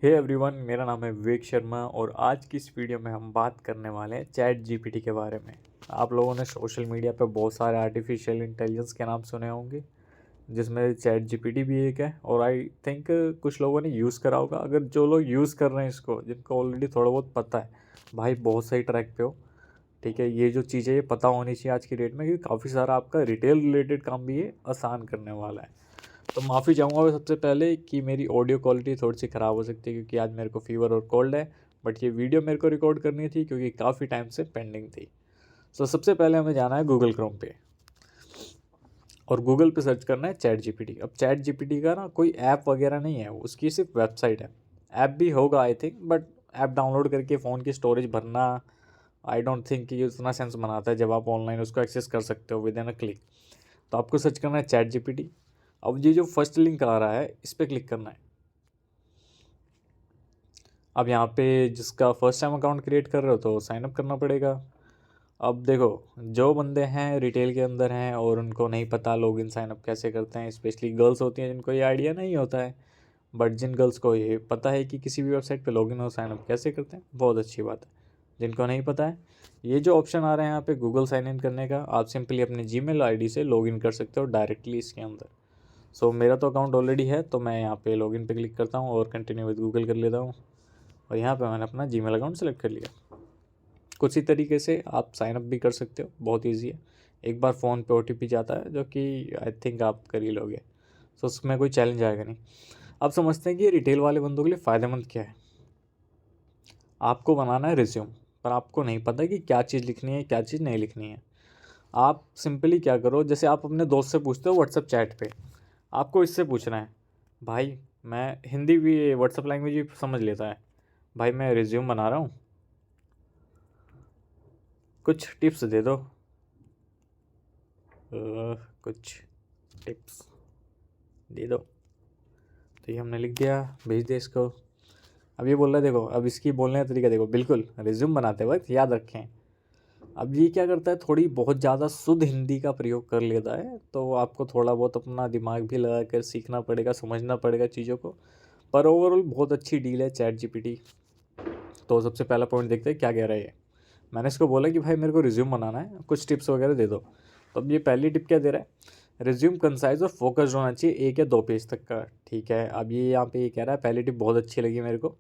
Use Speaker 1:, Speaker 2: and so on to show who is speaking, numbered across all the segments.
Speaker 1: Hey everyone, मेरा नाम है विवेक शर्मा और आज की इस वीडियो में हम बात करने वाले हैं चैट जीपीटी के बारे में। आप लोगों ने सोशल मीडिया पे बहुत सारे आर्टिफिशियल इंटेलिजेंस के नाम सुने होंगे, जिसमें चैट जीपीटी भी एक है और आई थिंक कुछ लोगों ने यूज़ करा होगा। अगर जो लोग यूज़ कर रहे हैं इसको, जिनको ऑलरेडी थोड़ा बहुत पता है, भाई बहुत सही ट्रैक पे हो। ठीक है, ये जो चीज़ें ये पता होनी चाहिए आज की डेट में, क्योंकि काफ़ी सारा आपका रिटेल रिलेटेड काम भी ये आसान करने वाला है। तो माफ़ी चाहूँगा मैं सबसे पहले कि मेरी ऑडियो क्वालिटी थोड़ी सी ख़राब हो सकती है, क्योंकि आज मेरे को फ़ीवर और कोल्ड है। बट ये वीडियो मेरे को रिकॉर्ड करनी थी क्योंकि काफ़ी टाइम से पेंडिंग थी। सो सबसे पहले हमें जाना है गूगल क्रोम पे और गूगल पे सर्च करना है चैट जीपीटी। अब चैट जीपीटी का ना कोई ऐप वगैरह नहीं है, उसकी सिर्फ वेबसाइट है। ऐप भी होगा I think, but app download करके फ़ोन की स्टोरेज भरना आई डोंट थिंक कि ये उतना सेंस बनाता है जब आप ऑनलाइन उसको एक्सेस कर सकते हो विद इन अ क्लिक। तो आपको सर्च करना है चैट जीपीटी। अब ये जो फर्स्ट लिंक आ रहा है इस पर क्लिक करना है। अब यहाँ पे जिसका फर्स्ट टाइम अकाउंट क्रिएट कर रहे हो तो साइन अप करना पड़ेगा। अब देखो, जो बंदे हैं रिटेल के अंदर हैं और उनको नहीं पता लॉगिन साइन अप कैसे करते हैं, स्पेशली गर्ल्स होती हैं जिनको ये आइडिया नहीं होता है। बट जिन गर्ल्स को ये पता है कि किसी भी वेबसाइट पे लॉगिन और साइन अप कैसे करते हैं, बहुत अच्छी बात है। जिनको नहीं पता है, ये जो ऑप्शन आ रहे हैं यहाँ पे गूगल साइन इन करने का, आप सिंपली अपने जीमेल आईडी से लॉगिन कर सकते हो डायरेक्टली इसके अंदर। सो मेरा तो अकाउंट ऑलरेडी है, तो मैं यहाँ पे लॉगिन पे क्लिक करता हूँ और कंटिन्यू विद गूगल कर लेता हूँ। और यहाँ पे मैंने अपना जीमेल अकाउंट सेलेक्ट कर लिया। कुछ ही तरीके से आप साइन अप भी कर सकते हो, बहुत ईजी है। एक बार फ़ोन पे ओटीपी जाता है जो कि आई थिंक आप कर ही लोगे, तो उसमें कोई चैलेंज आएगा नहीं। अब समझते हैं कि रिटेल वाले बंदों के लिए फ़ायदेमंद क्या है। आपको बनाना है रिज्यूम, पर आपको नहीं पता कि क्या चीज़ लिखनी है क्या चीज़ नहीं लिखनी है। आप सिंपली क्या करो, जैसे आप अपने दोस्त से पूछते हो व्हाट्सएप चैट पे, आपको इससे पूछना है, भाई मैं हिंदी भी व्हाट्सएप लैंग्वेज भी समझ लेता है, भाई मैं रिज्यूम बना रहा हूँ, कुछ टिप्स दे दो। कुछ टिप्स दे दो। तो ये हमने लिख दिया, भेज दिया इसको। अब ये बोल रहा है, देखो अब इसकी बोलने का तरीका देखो, बिल्कुल रिज्यूम बनाते वक्त याद रखें। अब ये क्या करता है, थोड़ी बहुत ज़्यादा शुद्ध हिंदी का प्रयोग कर लेता है, तो आपको थोड़ा बहुत अपना दिमाग भी लगा कर सीखना पड़ेगा, समझना पड़ेगा चीज़ों को। पर ओवरऑल बहुत अच्छी डील है चैट जीपीटी। तो सबसे पहला पॉइंट देखते हैं क्या कह रहा है ये। मैंने इसको बोला कि भाई मेरे को रिज्यूम बनाना है, कुछ टिप्स वगैरह दे दो। तो अब ये पहली टिप क्या दे रहा है, रिज्यूम कंसाइज और फोकस्ड होना चाहिए, 1 या 2 पेज तक का। ठीक है, अब ये यहाँ पे ये कह रहा है, पहली टिप बहुत अच्छी लगी मेरे को,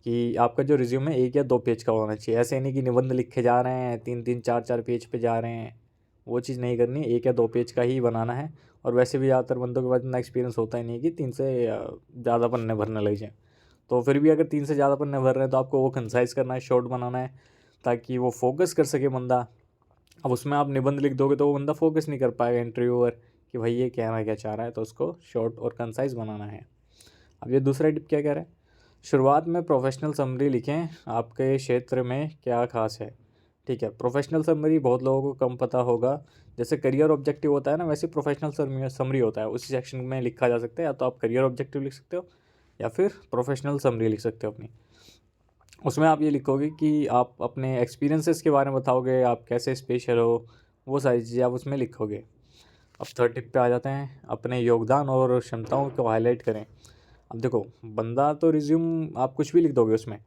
Speaker 1: कि आपका जो रिज्यूम है 1 या 2 पेज का होना चाहिए। ऐसे नहीं कि निबंध लिखे जा रहे हैं 3-3 4-4 पेज पे जा रहे हैं, वो चीज़ नहीं करनी है। 1 या 2 पेज का ही बनाना है। और वैसे भी ज़्यादातर बंदों के पास इतना एक्सपीरियंस होता ही नहीं कि 3 से ज़्यादा पन्ने भरने लग जाएँ। तो फिर भी अगर 3 से ज़्यादा पन्ने भर रहे हैं तो आपको वो कंसाइज करना है, शॉर्ट बनाना है, ताकि वो फोकस कर सके बंदा। अब उसमें आप निबंध लिख दोगे तो वो बंदा फोकस नहीं कर पाएगा इंटरव्यूअर, कि भाई ये कहना क्या चाह रहा है। तो उसको शॉर्ट और कंसाइज बनाना है। अब ये दूसरा टिप क्या कह रहा है, शुरुआत में प्रोफेशनल समरी लिखें, आपके क्षेत्र में क्या खास है। ठीक है, प्रोफेशनल समरी बहुत लोगों को कम पता होगा। जैसे करियर ऑब्जेक्टिव होता है ना, वैसे प्रोफेशनल समरी होता है, उसी सेक्शन में लिखा जा सकता है। या तो आप करियर ऑब्जेक्टिव लिख सकते हो या फिर प्रोफेशनल समरी लिख सकते हो अपनी। उसमें आप ये लिखोगे कि आप अपने एक्सपीरियंसेस के बारे में बताओगे, आप कैसे स्पेशल हो, वो सारी चीज़ें आप उसमें लिखोगे। अब थर्ड टिप पे आ जाते हैं, अपने योगदान और क्षमताओं को हाईलाइट करें। अब देखो, बंदा तो रिज्यूम आप कुछ भी लिख दोगे उसमें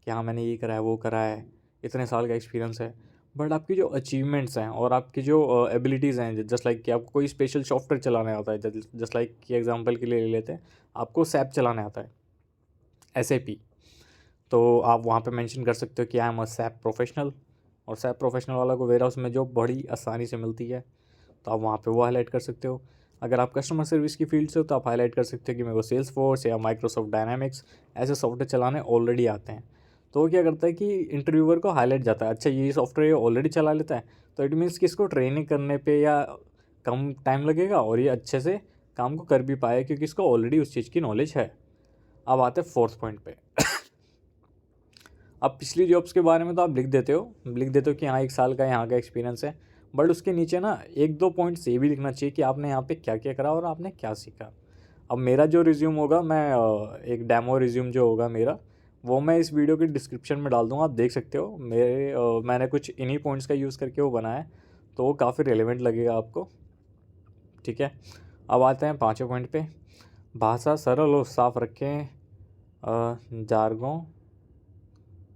Speaker 1: कि हाँ मैंने ये करा है वो करा है, इतने साल का एक्सपीरियंस है। बट आपकी जो अचीवमेंट्स हैं और आपकी जो एबिलिटीज़ हैं, जस्ट लाइक कि आपको कोई स्पेशल सॉफ्टवेयर चलाने आता है, जस्ट लाइक कि एग्जांपल के लिए ले लेते हैं, आपको सैप चलाने आता है, SAP। तो आप वहाँ पे मेंशन कर सकते हो कि I am a SAP professional. और सैप प्रोफेशनल वाला को वेयर हाउस में जॉब बड़ी आसानी से मिलती है, तो आप वहाँ पे वो हाईलाइट कर सकते हो। अगर आप कस्टमर सर्विस की फील्ड से हो तो आप हाईलाइट कर सकते हो कि मेरे को सेल्स फोर्स या माइक्रोसॉफ्ट डायनामिक्स ऐसे सॉफ्टवेयर चलाने ऑलरेडी आते हैं। तो वो क्या करता है कि इंटरव्यूअर को हाईलाइट जाता है, अच्छा ये सॉफ्टवेयर ऑलरेडी चला लेता है, तो इट मीन्स कि इसको ट्रेनिंग करने पे या कम टाइम लगेगा और ये अच्छे से काम को कर भी पाए, क्योंकि इसको ऑलरेडी उस चीज़ की नॉलेज है। अब आते हैं फोर्थ पॉइंट पे। अब पिछली जॉब्स के बारे में तो आप लिख देते हो कि हाँ 1 साल का यहाँ का एक्सपीरियंस है। बट उसके नीचे ना 1-2 पॉइंट्स ये भी लिखना चाहिए कि आपने यहाँ पे क्या क्या करा और आपने क्या सीखा। अब मेरा जो रिज्यूम होगा, मैं एक डेमो रिज्यूम जो होगा मेरा, वो मैं इस वीडियो के डिस्क्रिप्शन में डाल दूँगा, आप देख सकते हो। मैंने कुछ इन्हीं पॉइंट्स का यूज़ करके वो बनाया है, तो वो काफ़ी रेलेवेंट लगेगा आपको। ठीक है, अब आते हैं 5वें पॉइंट पे, भाषा सरल और साफ रखें, जार्गन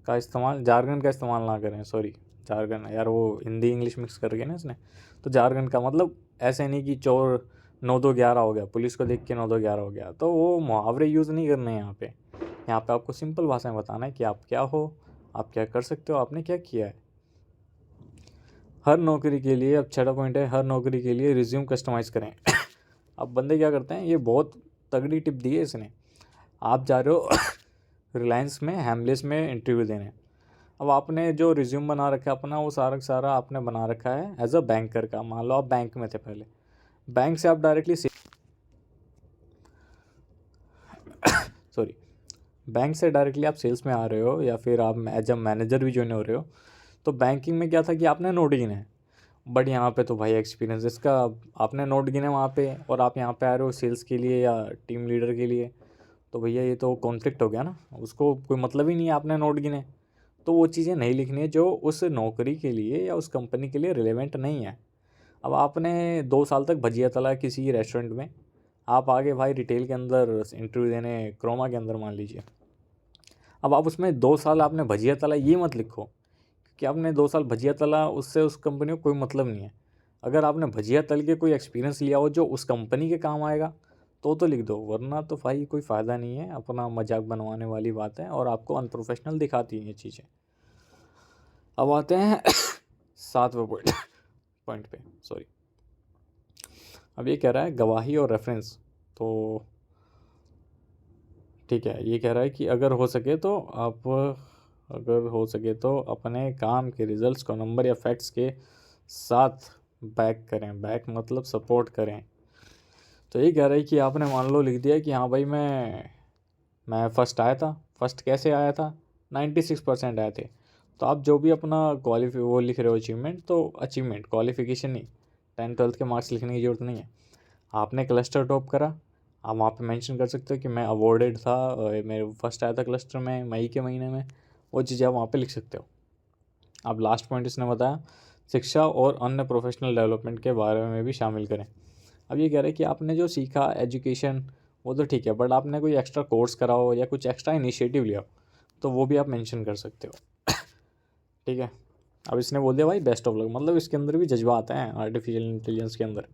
Speaker 1: का इस्तेमाल ना करें। सॉरी, जार्गन यार, वो हिंदी इंग्लिश मिक्स कर गया ना इसने। तो जार्गन का मतलब ऐसे नहीं कि चोर 9-2-11 हो गया, पुलिस को देख के 9-2-11 हो गया, तो वो मुहावरे यूज़ नहीं करने हैं यहाँ पे। यहाँ पे आपको सिंपल भाषा में बताना है कि आप क्या हो, आप क्या कर सकते हो, आपने क्या किया है। हर नौकरी के लिए, अब 6वां पॉइंट है, हर नौकरी के लिए रिज्यूम कस्टमाइज़ करें। अब बंदे क्या करते हैं, ये बहुत तगड़ी टिप दी है इसने। आप जा रहे हो रिलायंस में, हैमलेस में इंटरव्यू देने। अब आपने जो रिज्यूम बना रखा है अपना, वो सारा का सारा आपने बना रखा है एज अ बैंकर का। मान लो आप बैंक में थे पहले, बैंक से आप डायरेक्टली सॉरी बैंक से डायरेक्टली आप सेल्स में आ रहे हो, या फिर आप एज अ मैनेजर भी ज्वाइन हो रहे हो। तो बैंकिंग में क्या था कि आपने नोट गिने हैं, बट यहाँ पे तो भाई एक्सपीरियंस इसका, आपने नोट गिने वहाँ पे और आप यहाँ पे आ रहे हो सेल्स के लिए या टीम लीडर के लिए। तो भैया ये तो कॉन्फ्लिक्ट हो गया ना, उसको कोई मतलब ही नहीं है आपने नोट गिने। तो वो चीज़ें नहीं लिखनी है जो उस नौकरी के लिए या उस कंपनी के लिए रिलेवेंट नहीं है। अब आपने 2 साल तक भजिया तला किसी रेस्टोरेंट में, आप आगे भाई रिटेल के अंदर इंटरव्यू देने क्रोमा के अंदर मान लीजिए। अब आप उसमें 2 साल आपने भजिया तला ये मत लिखो कि आपने 2 साल भजिया तला, उससे उस कंपनी को कोई मतलब नहीं है। अगर आपने भजिया तल के कोई एक्सपीरियंस लिया हो जो उस कंपनी के काम आएगा तो लिख दो, वरना तो भाई कोई फ़ायदा नहीं है, अपना मजाक बनवाने वाली बात है और आपको अनप्रोफेशनल दिखाती हैं ये चीज़ें। अब आते हैं 7वें पॉइंट पे। सॉरी, अब ये कह रहा है गवाही और रेफरेंस। तो ठीक है, ये कह रहा है कि अगर हो सके तो अपने काम के रिजल्ट्स को नंबर या फैक्ट्स के साथ बैक करें। बैक मतलब सपोर्ट करें। तो ये कह रहा है कि आपने मान लो लिख दिया कि हाँ भाई मैं फर्स्ट आया था। फर्स्ट कैसे आया था? 96% आए थे। तो आप जो भी अपना वो लिख रहे हो अचीवमेंट, तो अचीवमेंट क्वालिफिकेशन नहीं, 10th-12th के मार्क्स लिखने की ज़रूरत नहीं है। आपने क्लस्टर टॉप करा, आप वहाँ पे मेंशन कर सकते हो कि मैं अवॉर्डेड था, मेरे फर्स्ट आया था क्लस्टर में मई के महीने में। वो चीज़ें आप वहाँ पे लिख सकते हो। अब लास्ट पॉइंट इसने बताया शिक्षा और अन्य प्रोफेशनल डेवलपमेंट के बारे में भी शामिल करें। अब ये कह रहे हैं कि आपने जो सीखा एजुकेशन वो तो ठीक है, बट आपने कोई एक्स्ट्रा कोर्स करा हो या कुछ एक्स्ट्रा इनिशिएटिव लिया हो तो वो भी आप मेंशन कर सकते हो। ठीक है। अब इसने बोल दिया भाई बेस्ट ऑफ लक, मतलब इसके अंदर भी जज्बा आता है आर्टिफिशियल इंटेलिजेंस के अंदर।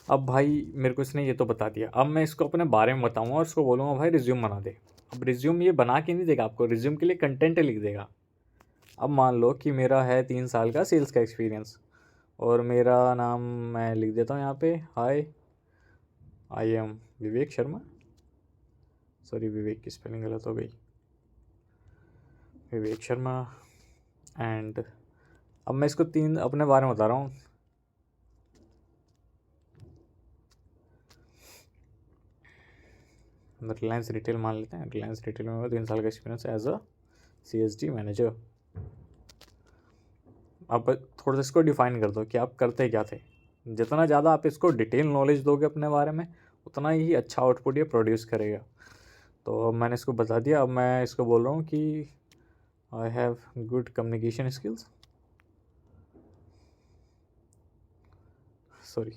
Speaker 1: अब भाई मेरे को इसने ये तो बता दिया, अब मैं इसको अपने बारे में बताऊंगा और इसको बोलूँगा भाई रिज्यूम बना दे। अब रिज्यूम ये बना के नहीं देगा आपको, रिज्यूम के लिए कंटेंट लिख देगा। अब मान लो कि मेरा है 3 साल का सेल्स का एक्सपीरियंस और मेरा नाम मैं लिख देता हूँ यहाँ पे, hi I am Vivek Sharma. Sorry, Vivek की स्पेलिंग गलत हो गई, विवेक शर्मा। एंड अब मैं इसको 3 अपने बारे में बता रहा हूँ। रिलायंस रिटेल मान लेते हैं, रिलायंस रिटेल में 3 साल का experience as a CSD manager. अब थोड़ा सा इसको डिफाइन कर दो कि आप करते क्या थे। जितना ज़्यादा आप इसको डिटेल नॉलेज दोगे अपने बारे में, उतना ही अच्छा आउटपुट ये प्रोड्यूस करेगा। तो अब मैंने इसको बता दिया। अब मैं इसको बोल रहा हूँ कि I have good communication skills. Sorry,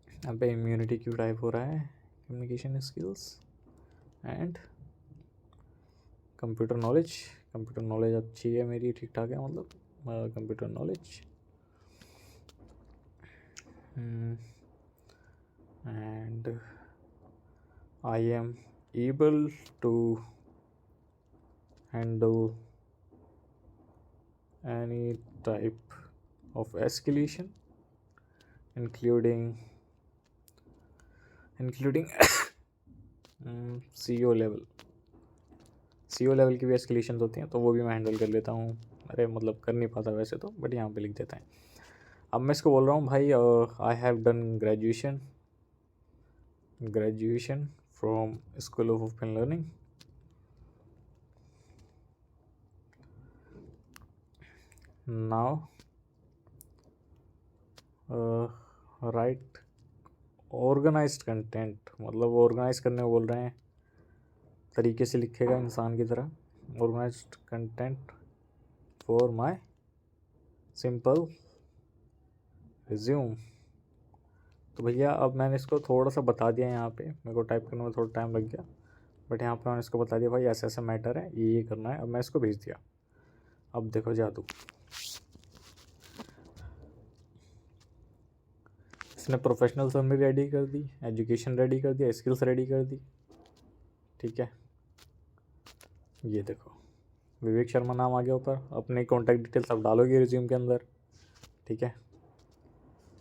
Speaker 1: यहाँ पे इम्यूनिटी क्यों टाइप हो रहा है, communication skills and computer knowledge. Computer knowledge अच्छी है मेरी, ठीक ठाक है, मतलब computer knowledge and I am able to handle any type of escalation including CEO level की भी एस्केलेशन होती हैं, तो वो भी मैं हैंडल कर लेता हूँ। अरे मतलब कर नहीं पाता वैसे तो, बट यहाँ पे लिख देता है। अब मैं इसको बोल रहा हूँ भाई I have done graduation from school of open learning. Now write organised content, मतलब ऑर्गेनाइज करने बोल रहे हैं, तरीके से लिखेगा इंसान की तरह। Organised content for my simple resume तो भैया अब मैंने इसको थोड़ा सा बता दिया यहाँ पे, मेरे को टाइप करने में थोड़ा टाइम लग गया, बट यहाँ पे मैंने इसको बता दिया भाई ऐसा ऐसा मैटर है, ये करना है। अब मैं इसको भेज दिया। अब देखो जादू, इसने प्रोफेशनल समरी रेडी कर दी, एजुकेशन रेडी कर दिया, स्किल्स रेडी कर दी। ठीक है, ये देखो विवेक शर्मा नाम आ गया ऊपर, अपने कॉन्टैक्ट डिटेल्स आप डालोगे रिज्यूम के अंदर। ठीक है,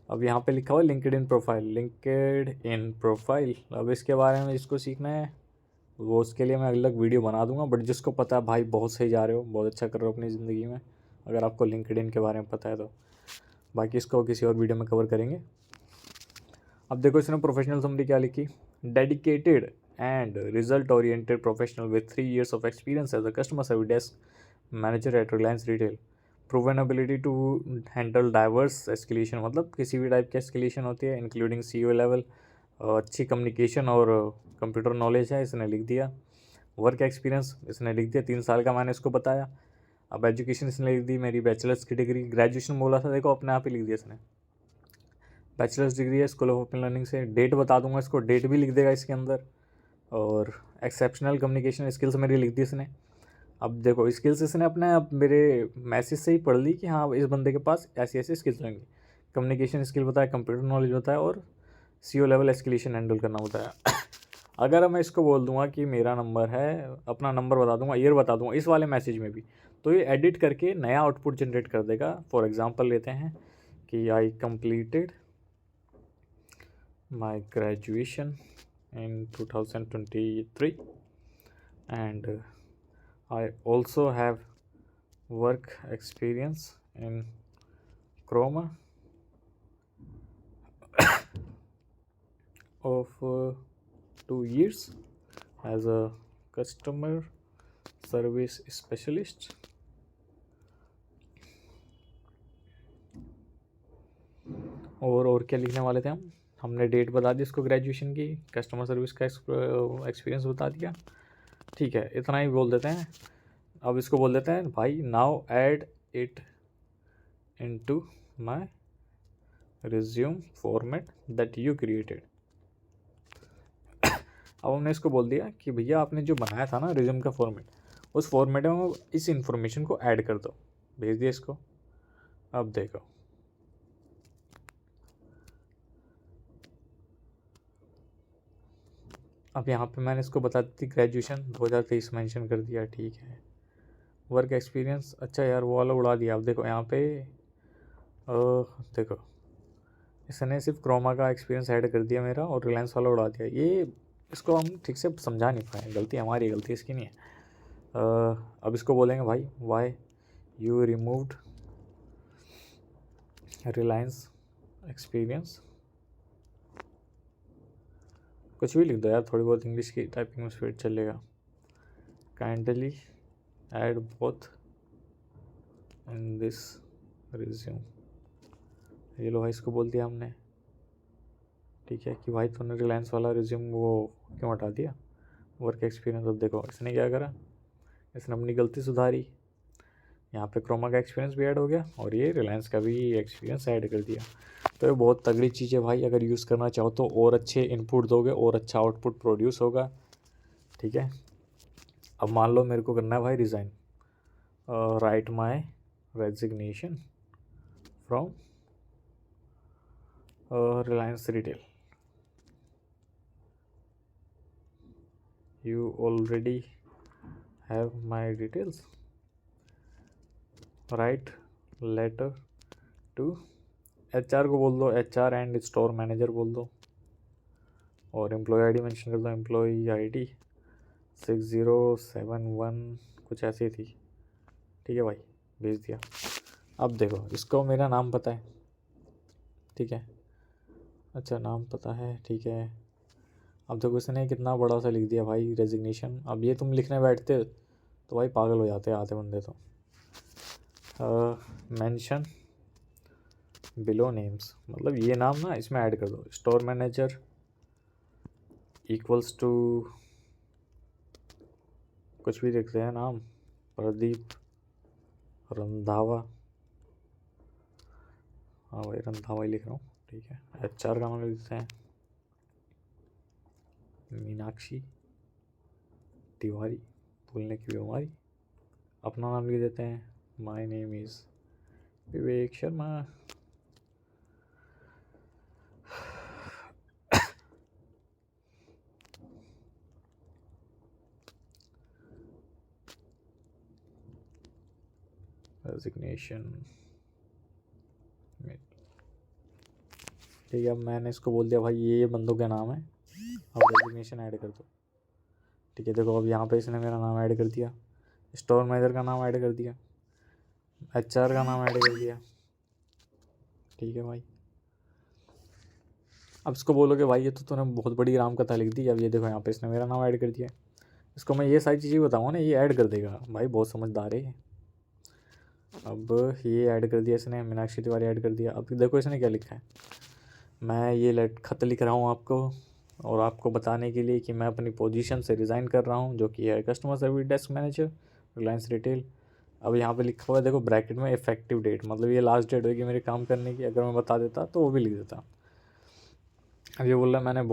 Speaker 1: अब यहाँ पे लिखा हुआ linked in profile, linked in profile. अब इसके बारे में जिसको सीखना है वो उसके लिए मैं अलग वीडियो बना दूंगा, बट जिसको पता है भाई बहुत सही जा रहे हो, बहुत अच्छा कर रहे हो अपनी ज़िंदगी में, अगर आपको लिंक्ड इन के बारे में पता है तो, बाकी इसको किसी और वीडियो में कवर करेंगे। अब देखो इसने प्रोफेशनल समरी क्या लिखी, dedicated and result oriented professional with 3 years of experience as a customer service desk manager at Reliance Retail, proven ability to handle diverse escalation, मतलब किसी भी टाइप की एस्केलेशन होती है इंक्लूडिंग CEO लेवल, अच्छी कम्युनिकेशन और कंप्यूटर नॉलेज है, इसने लिख दिया। वर्क एक्सपीरियंस इसने लिख दिया 3 साल का, मैंने इसको बताया। अब एजुकेशन इसने लिख दी मेरी बैचलर्स की डिग्री, ग्रेजुएशन बोला था देखो अपने आप ही लिख दिया इसने, बैचलर्स डिग्री है स्कूल ऑफ ओपन लर्निंग से। डेट बता दूंगा इसको, डेट भी लिख देगा इसके अंदर। और एक्सेप्शनल कम्युनिकेशन स्किल्स मेरी लिख दी इसने। अब देखो स्किल्स इसने अपने अब मेरे मैसेज से ही पढ़ ली कि हाँ इस बंदे के पास ऐसी ऐसी स्किल्स होंगी। कम्युनिकेशन स्किल बताया, कंप्यूटर नॉलेज बताया और CO लेवल एस्केलेशन हैंडल करना बताया। अगर मैं इसको बोल दूंगा कि मेरा नंबर है, अपना नंबर बता दूंगा, ईयर बता दूंगा इस वाले मैसेज में भी, तो ये एडिट करके नया आउटपुट जनरेट कर देगा। फॉर एग्जांपल लेते हैं कि I completed my graduation in 2023 and I also have work experience in Chroma of 2 years as a customer service specialist. और क्या लिखने वाले थे हमने डेट बता दी इसको ग्रेजुएशन की, कस्टमर सर्विस का एक्सपीरियंस बता दिया। ठीक है, इतना ही बोल देते हैं। अब इसको बोल देते हैं भाई now add it into my resume format that you created. अब हमने इसको बोल दिया कि भैया आपने जो बनाया था ना रिज्यूम का फॉर्मेट, उस फॉर्मेट में इस इंफॉर्मेशन को ऐड कर दो। भेज दिया इसको। अब देखो अब यहाँ पे मैंने इसको बता दी ग्रेजुएशन 2023 मेंशन कर दिया। ठीक है, वर्क एक्सपीरियंस अच्छा यार वो वाला उड़ा दिया। अब देखो यहाँ पे देखो इसने सिर्फ क्रोमा का एक्सपीरियंस ऐड कर दिया मेरा और रिलायंस वाला उड़ा दिया। ये इसको हम ठीक से समझा नहीं पाए, गलती हमारी, गलती इसकी नहीं है। अब इसको बोलेंगे भाई why you removed Reliance experience, कुछ भी लिख दो यार, थोड़ी बहुत इंग्लिश की टाइपिंग में स्पीड चलेगा। Kindly add both in this resume. ये लो भाई इसको बोल दिया हमने। ठीक है कि भाई तूने रिलायंस वाला रिज्यूम वो क्यों हटा दिया, वर्क एक्सपीरियंस। अब देखो इसने क्या करा, इसने अपनी गलती सुधारी, यहाँ पे क्रोमा का एक्सपीरियंस भी ऐड हो गया और ये रिलायंस का भी एक्सपीरियंस ऐड कर दिया। तो ये बहुत तगड़ी चीज़ है भाई, अगर यूज़ करना चाहो तो और अच्छे इनपुट दोगे और अच्छा आउटपुट प्रोड्यूस होगा। ठीक है, अब मान लो मेरे को करना है भाई resign, right my resignation from Reliance retail, you already have my details, write letter to HR को बोल दो, HR एंड स्टोर मैनेजर बोल दो और एम्प्लॉय आईडी मेंशन कर दो, एम्प्लॉय आईडी 6071 कुछ ऐसी थी। ठीक है भाई, भेज दिया। अब देखो इसको मेरा नाम पता है। ठीक है, अच्छा नाम पता है, ठीक है। अब देखो इसने कितना बड़ा सा लिख दिया भाई रेजिग्नेशन। अब ये तुम लिखने बैठते तो भाई पागल हो जाते आते बंदे तो। मेंशन बिलो नेम्स, मतलब ये नाम ना इसमें ऐड कर दो, स्टोर मैनेजर इक्वल्स टू कुछ भी लिखते हैं नाम, प्रदीप रंधावा। हाँ भाई रंधावा ही लिख रहा हूँ। ठीक है, HR का नाम लिख देते हैं मीनाक्षी तिवारी, भूलने की बीमारी। अपना नाम लिख देते हैं my name is Vivek Sharma. Resignation, ठीक है। अब मैंने इसको बोल दिया भाई ये बंदों का नाम है, अब रेजिग्नेशन ऐड कर दो। ठीक है, देखो अब यहाँ पे इसने मेरा नाम ऐड कर दिया, स्टोर मैनेजर का नाम ऐड कर दिया, HR का नाम ऐड कर दिया। ठीक है भाई, अब इसको बोलोगे भाई ये तो तूने बहुत बड़ी राम कथा लिख दी। अब ये देखो यहाँ पे इसने मेरा नाम ऐड कर दिया, इसको मैं ये सारी चीज़ें बताऊँगा ना, ये ऐड कर देगा भाई, बहुत समझदार है। अब ये ऐड कर दिया इसने, मीनाक्षी तिवारी ऐड कर दिया। अब देखो इसने क्या लिखा है, मैं ये खत लिख रहा हूँ आपको और आपको बताने के लिए कि मैं अपनी पोजीशन से रिज़ाइन कर रहा हूँ, जो कि है customer service desk manager Reliance retail. अब यहाँ पे लिखा हुआ है देखो ब्रैकेट में इफेक्टिव डेट, मतलब ये लास्ट डेट होगी मेरे काम करने की। अगर मैं बता देता तो वो भी लिख देता। अब ये बोल रहा है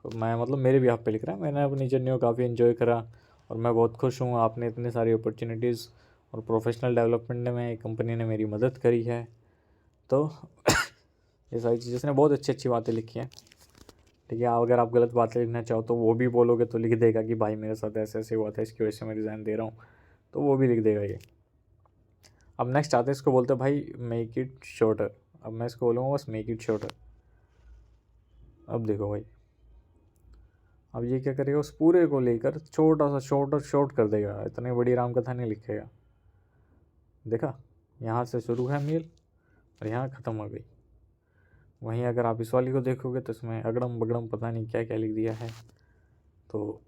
Speaker 1: मैं मतलब मेरे भी आप पे लिख रहा है, मैंने अपनी जर्नी को काफ़ी इन्जॉय करा और मैं बहुत खुश हूँ। आपने इतनी सारी अपॉर्चुनिटीज़ और प्रोफेशनल डेवलपमेंट में कंपनी ने मेरी मदद करी है। तो ये सारी चीज़ें इसने बहुत अच्छी अच्छी बातें लिखी हैं। ठीक है, अगर आप गलत बातें लिखना चाहो तो वो भी बोलोगे तो लिख देगा कि भाई मेरे साथ ऐसे ऐसे हुआ था, इसकी वजह से मैं रिज़ाइन दे रहा हूँ, तो वो भी लिख देगा ये। अब नेक्स्ट आते हैं, इसको बोलते हैं भाई मेक इट शॉर्टर। अब मैं इसको बोलूँगा बस मेक इट शॉर्टर। अब देखो भाई, अब ये क्या करेगा, उस पूरे को लेकर छोटा सा शॉर्ट कर देगा, इतनी बड़ी राम कथा नहीं लिखेगा। देखा, यहाँ से शुरू है मेल और यहाँ ख़त्म हो गई। वहीं अगर आप इस वाली को देखोगे तो इसमें अगड़म बगड़म पता नहीं क्या क्या लिख दिया है। तो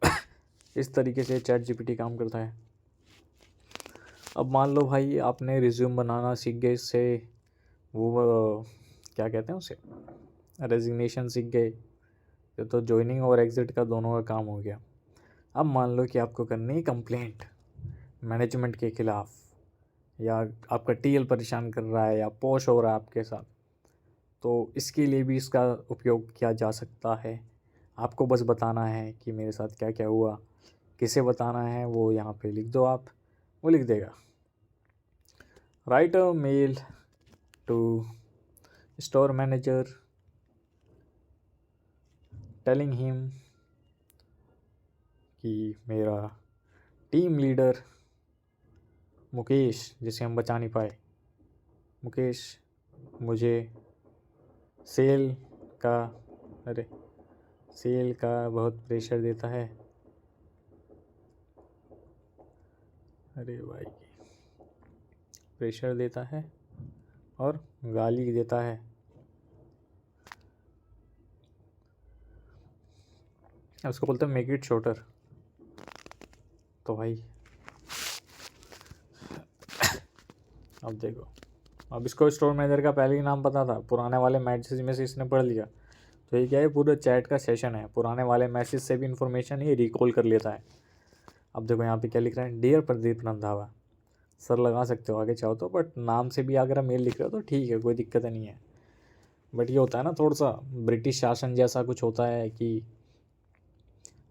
Speaker 1: इस तरीके से ChatGPT काम करता है। अब मान लो भाई आपने रिज्यूम बनाना सीख गए, इससे वो क्या कहते हैं उसे, रेजिग्नेशन सीख गए, तो ज्वाइनिंग और एग्ज़िट का दोनों का काम हो गया। अब मान लो कि आपको करनी है कंप्लेंट मैनेजमेंट के ख़िलाफ़, या आपका TL परेशान कर रहा है या पोश हो रहा है आपके साथ, तो इसके लिए भी इसका उपयोग किया जा सकता है। आपको बस बताना है कि मेरे साथ क्या क्या हुआ, किसे बताना है, वो यहाँ पे लिख दो आप, वो लिख देगा। Write a mail to store manager telling him कि मेरा टीम लीडर मुकेश, जिसे हम बचा नहीं पाए, मुकेश मुझे सेल का बहुत प्रेशर देता है। अरे भाई, प्रेशर देता है और गाली देता है। उसको बोलते हैं मेक इट शॉर्टर। तो भाई अब देखो, अब इसको स्टोर मैनेजर का पहले ही नाम पता था, पुराने वाले मैसेज में से इसने पढ़ लिया, तो ये क्या है, पूरा चैट का सेशन है, पुराने वाले मैसेज से भी इन्फॉर्मेशन ये रिकॉल कर लेता है। अब देखो यहाँ पे क्या लिख रहा है, डियर प्रदीप रंधावा। सर लगा सकते हो आगे चाहो तो, बट नाम से भी अगर मेल लिख रहे हो तो ठीक है, कोई दिक्कत नहीं है। बट ये होता है ना थोड़ा सा ब्रिटिश शासन जैसा कुछ होता है कि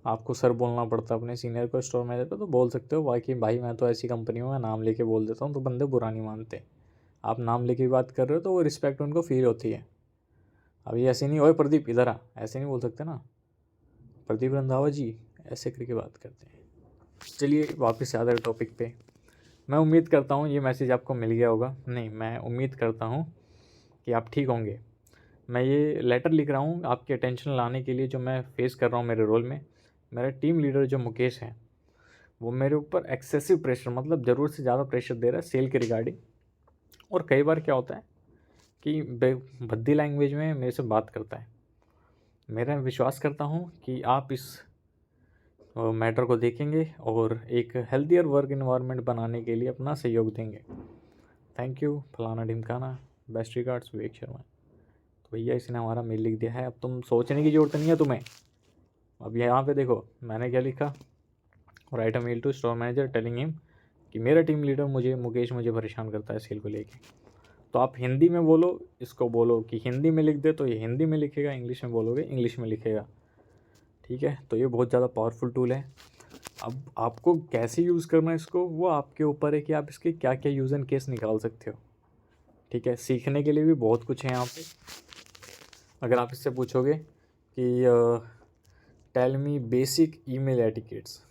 Speaker 1: आपको सर बोलना पड़ता है अपने सीनियर को, स्टोर मैनेजर को, तो बोल सकते हो। बाकी भाई मैं तो ऐसी कंपनी में नाम लेके बोल देता हूँ तो बंदे बुरा नहीं मानते। आप नाम लेके बात कर रहे हो तो वो रिस्पेक्ट उनको फील होती है। अब ये ऐसे नहीं, ओए प्रदीप इधर आ, ऐसे नहीं बोल सकते ना, प्रदीप रंधावा जी ऐसे करके बात करते हैं। चलिए वापस आ रहे टॉपिक पे। मैं उम्मीद करता हूँ ये मैसेज आपको मिल गया होगा, नहीं मैं उम्मीद करता हूँ कि आप ठीक होंगे। मैं ये लेटर लिख रहा हूँ आपके अटेंशन लाने के लिए, जो मैं फेस कर रहा हूँ मेरे रोल में। मेरा टीम लीडर जो मुकेश है, वो मेरे ऊपर एक्सेसिव प्रेशर, मतलब ज़रूरत से ज़्यादा प्रेशर दे रहा है सेल के रिगार्डिंग। और कई बार क्या होता है कि भद्दी लैंग्वेज में मेरे से बात करता है। मेरा विश्वास करता हूँ कि आप इस मैटर को देखेंगे और एक हेल्थियर वर्क इन्वायरमेंट बनाने के लिए अपना सहयोग देंगे। थैंक यू फलाना ढिमकाना, बेस्ट रिगार्ड्स विवेक शर्मा। तो भैया इसने हमारा मेल लिख दिया है, अब तुम सोचने की ज़रूरत नहीं है तुम्हें। अब यहाँ पे देखो मैंने क्या लिखा, write a mail to store manager telling him कि मेरा टीम लीडर मुकेश मुझे परेशान करता है सेल को लेके। तो आप हिंदी में बोलो, इसको बोलो कि हिंदी में लिख दे तो ये हिंदी में लिखेगा, इंग्लिश में बोलोगे इंग्लिश में लिखेगा। ठीक है, तो ये बहुत ज़्यादा पावरफुल टूल है। अब आपको कैसे यूज़ करना है इसको, वो आपके ऊपर है कि आप इसके क्या क्या यूज़ एंड केस निकाल सकते हो। ठीक है, सीखने के लिए भी बहुत कुछ है यहाँ पे। अगर आप इससे पूछोगे कि tell me basic email etiquettes,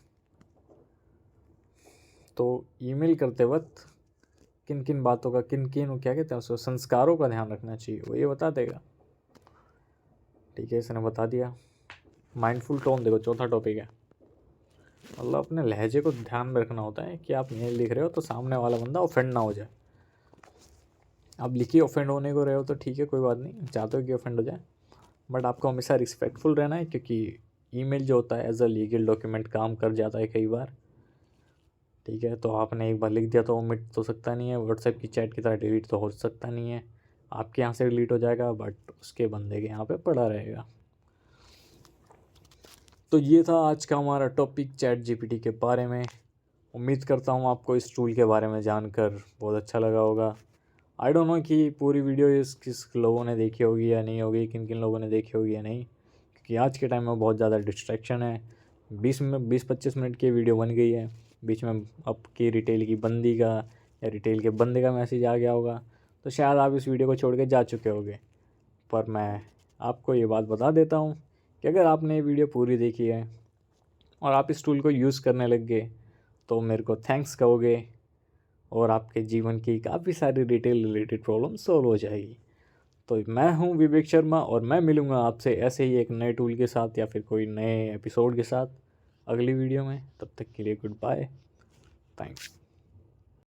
Speaker 1: तो ईमेल करते वक्त किन किन बातों का, किन किन क्या कहते हैं उसको, संस्कारों का ध्यान रखना चाहिए, वो ये बता देगा। ठीक है, इसने बता दिया। माइंडफुल टोन देखो, चौथा टॉपिक है, मतलब अपने लहजे को ध्यान में रखना होता है कि आप मेल लिख रहे हो तो सामने वाला बंदा ऑफेंड ना हो जाए। आप लिखिए ऑफेंड होने को रहे हो तो ठीक है, कोई बात नहीं, चाहते हो कि ऑफेंड हो जाए, बट आपको हमेशा रिस्पेक्टफुल रहना है, क्योंकि ईमेल जो होता है एज अ लीगल डॉक्यूमेंट काम कर जाता है कई बार। ठीक है, तो आपने एक बार लिख दिया तो ओमिट तो सकता नहीं है, व्हाट्सएप की चैट की तरह डिलीट तो हो सकता नहीं है। आपके यहाँ से डिलीट हो जाएगा बट उसके बंदे के यहाँ पे पड़ा रहेगा। तो ये था आज का हमारा टॉपिक चैट जीपीटी के बारे में। उम्मीद करता हूँ आपको इस टूल के बारे में जानकर बहुत अच्छा लगा होगा। आई डोंट नो कि पूरी वीडियो इस किस लोगों ने देखी होगी या नहीं होगी, किन किन लोगों ने देखी होगी या नहीं, क्योंकि आज के टाइम में बहुत ज़्यादा डिस्ट्रैक्शन है। 20-25 मिनट की वीडियो बन गई है, बीच में आपकी रिटेल की बंदी का या रिटेल के बंदे का मैसेज आ गया होगा, तो शायद आप इस वीडियो को छोड़ के जा चुके होगे। पर मैं आपको ये बात बता देता हूँ कि अगर आपने ये वीडियो पूरी देखी है और आप इस टूल को यूज़ करने लग गए तो मेरे को थैंक्स कहोगे और आपके जीवन की काफ़ी सारी रिटेल रिलेटेड प्रॉब्लम सॉल्व हो जाएगी। तो मैं हूँ विवेक शर्मा और मैं मिलूँगा आपसे ऐसे ही एक नए टूल के साथ या फिर कोई नए एपिसोड के साथ अगली वीडियो में। तब तक के लिए गुड बाय, थैंक्स।